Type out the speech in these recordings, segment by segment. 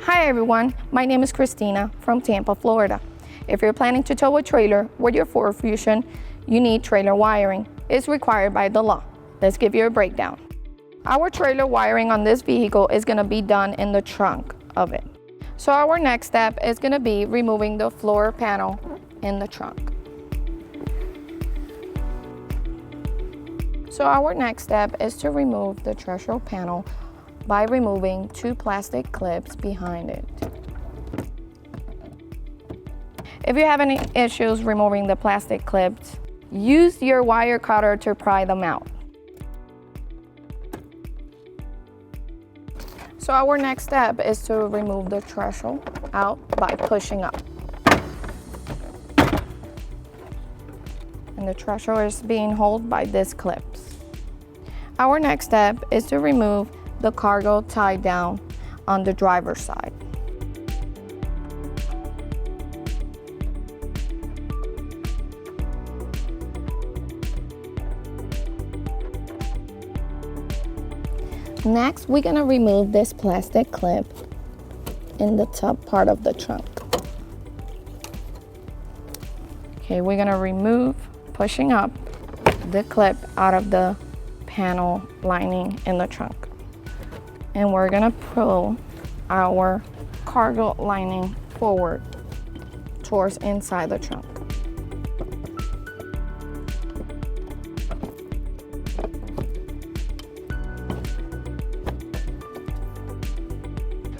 Hi everyone, my name is Christina from Tampa, Florida. If you're planning to tow a trailer with your Ford Fusion, you need trailer wiring. It's required by the law. Let's give you a breakdown. Our trailer wiring on this vehicle is going to be done in the trunk of it. So our next step is going to be removing the floor panel in the trunk. So our next step is to remove the threshold panel by removing two plastic clips behind it. If you have any issues removing the plastic clips, use your wire cutter to pry them out. So our next step is to remove the threshold out by pushing up. And the threshold is being held by these clips. Our next step is to remove the cargo tie down on the driver's side. Next, we're going to remove this plastic clip in the top part of the trunk. Okay, we're going to remove, pushing up, the clip out of the panel lining in the trunk. And we're gonna pull our cargo lining forward towards inside the trunk.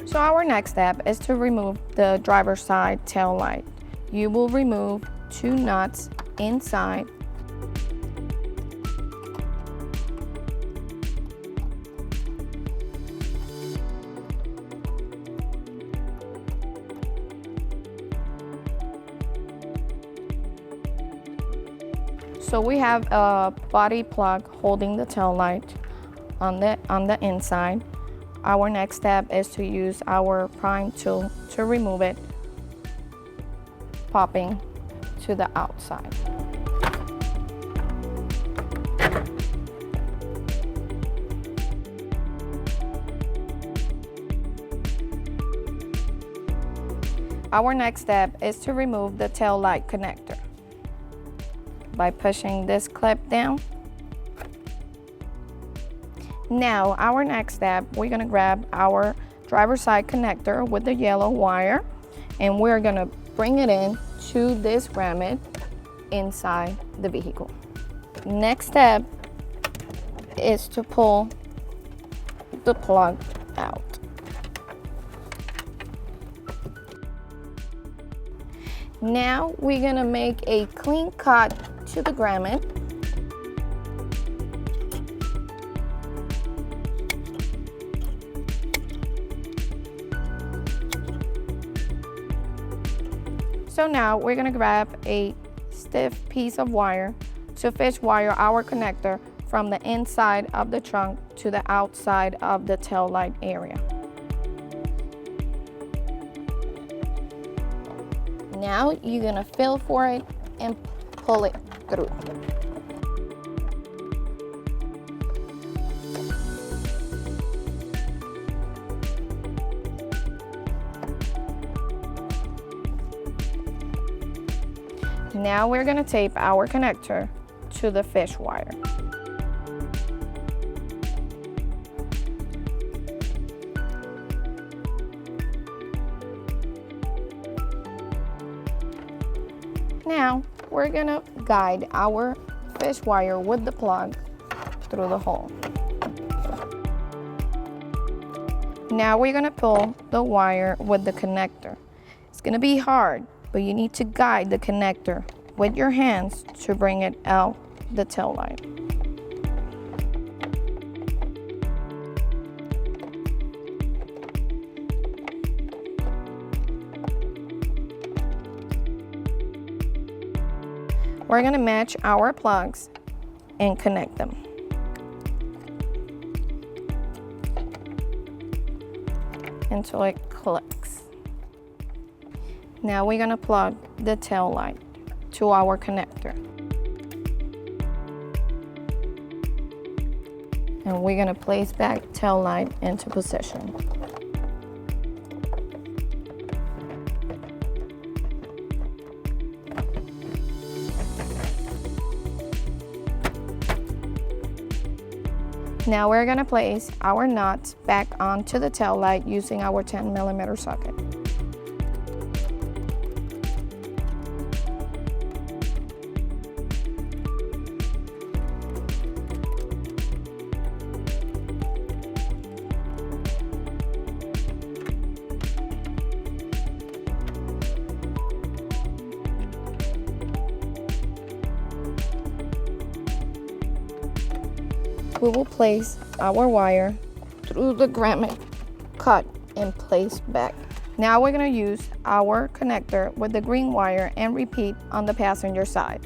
So our next step is to remove the driver's side tail light. You will remove two nuts inside . So we have a body plug holding the tail light on the inside. Our next step is to use our prime tool to remove it, popping to the outside. Our next step is to remove the tail light connector by pushing this clip down. Now, our next step, we're gonna grab our driver's side connector with the yellow wire, and we're gonna bring it in to this grommet inside the vehicle. Next step is to pull the plug out. Now, we're gonna make a clean cut to the grommet. So now we're gonna grab a stiff piece of wire to fish wire our connector from the inside of the trunk to the outside of the tail light area. Now you're gonna feel for it and pull it through. Now we're going to tape our connector to the fish wire. Now we're going to guide our fish wire with the plug through the hole. Now we're going to pull the wire with the connector. It's going to be hard, but you need to guide the connector with your hands to bring it out the tail light. We're going to match our plugs and connect them. Until it clicks. Now we're going to plug the tail light to our connector. And we're going to place back tail light into position. Now we're gonna place our nut back onto the tail light using our 10mm socket. We will place our wire through the grommet cut and place back. Now we're going to use our connector with the green wire and repeat on the passenger side.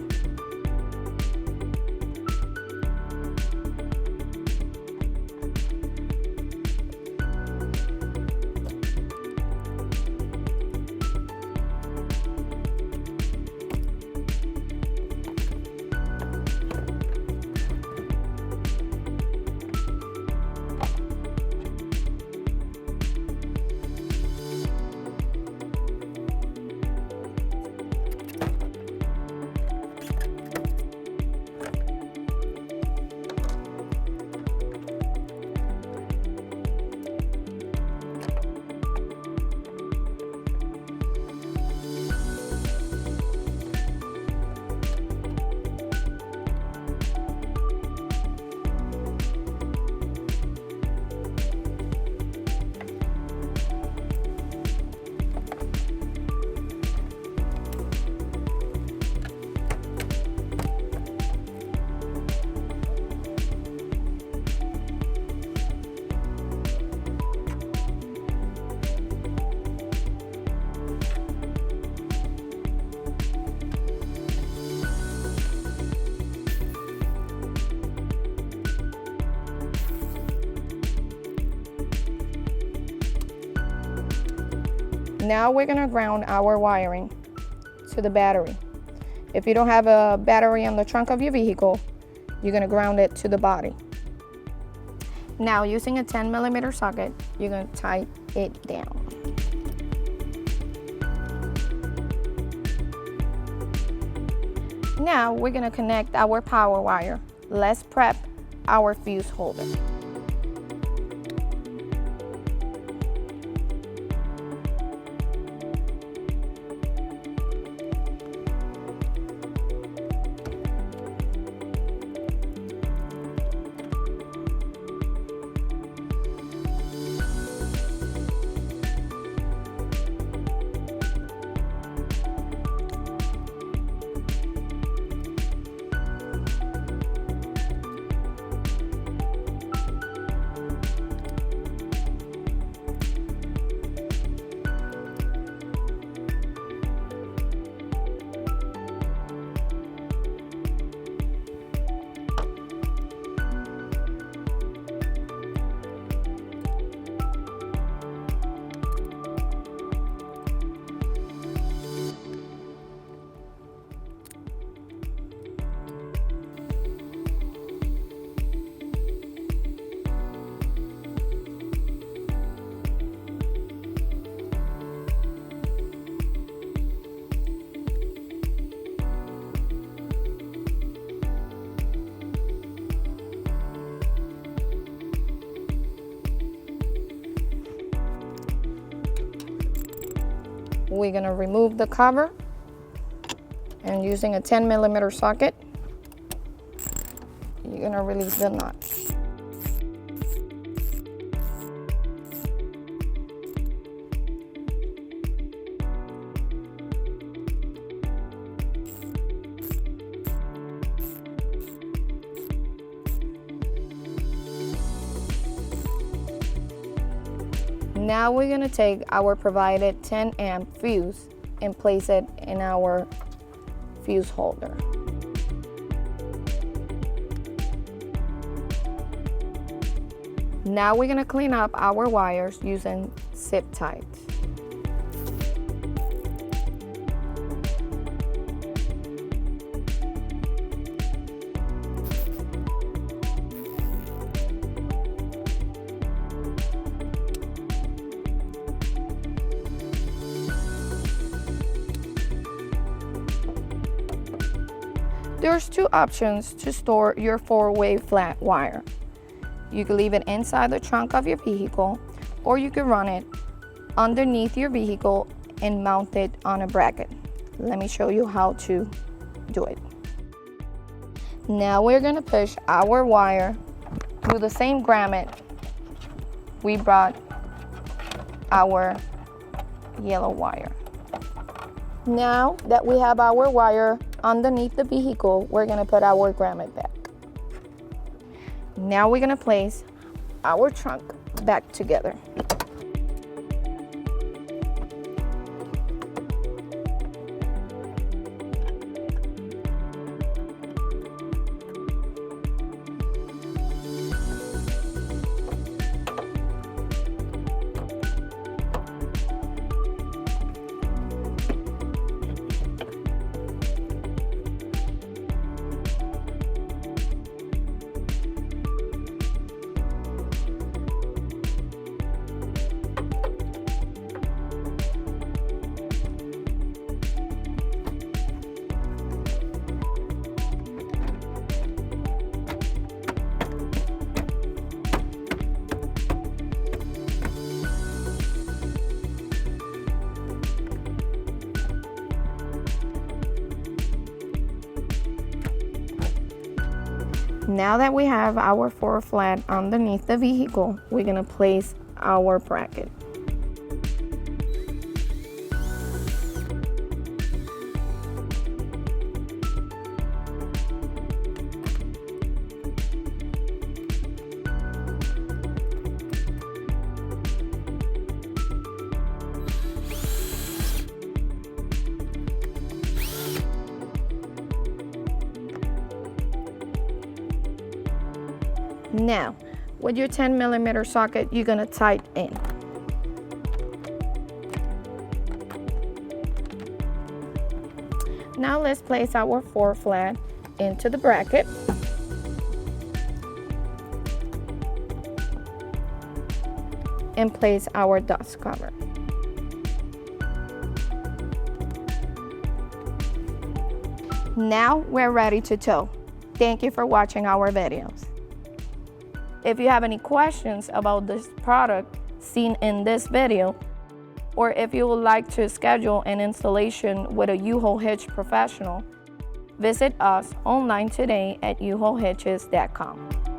Now we're gonna ground our wiring to the battery. If you don't have a battery on the trunk of your vehicle, you're gonna ground it to the body. Now using a 10mm socket, you're gonna tighten it down. Now we're gonna connect our power wire. Let's prep our fuse holder. We're gonna remove the cover and using a 10mm socket, you're gonna release the nut. Now we're going to take our provided 10 amp fuse and place it in our fuse holder. Now we're going to clean up our wires using zip ties. There's two options to store your 4-way flat wire. You can leave it inside the trunk of your vehicle, or you can run it underneath your vehicle and mount it on a bracket. Let me show you how to do it. Now we're gonna push our wire through the same grommet we brought our yellow wire. Now that we have our wire underneath the vehicle, we're gonna put our grommet back. Now we're gonna place our trunk back together. Now that we have our 4 flat underneath the vehicle, we're gonna place our bracket. Now, with your 10mm socket, you're gonna tight in. Now let's place our 4 flat into the bracket. And place our dust cover. Now we're ready to tow. Thank you for watching our videos. If you have any questions about this product seen in this video, or if you would like to schedule an installation with a U-Haul Hitch professional, visit us online today at uhaulhitches.com.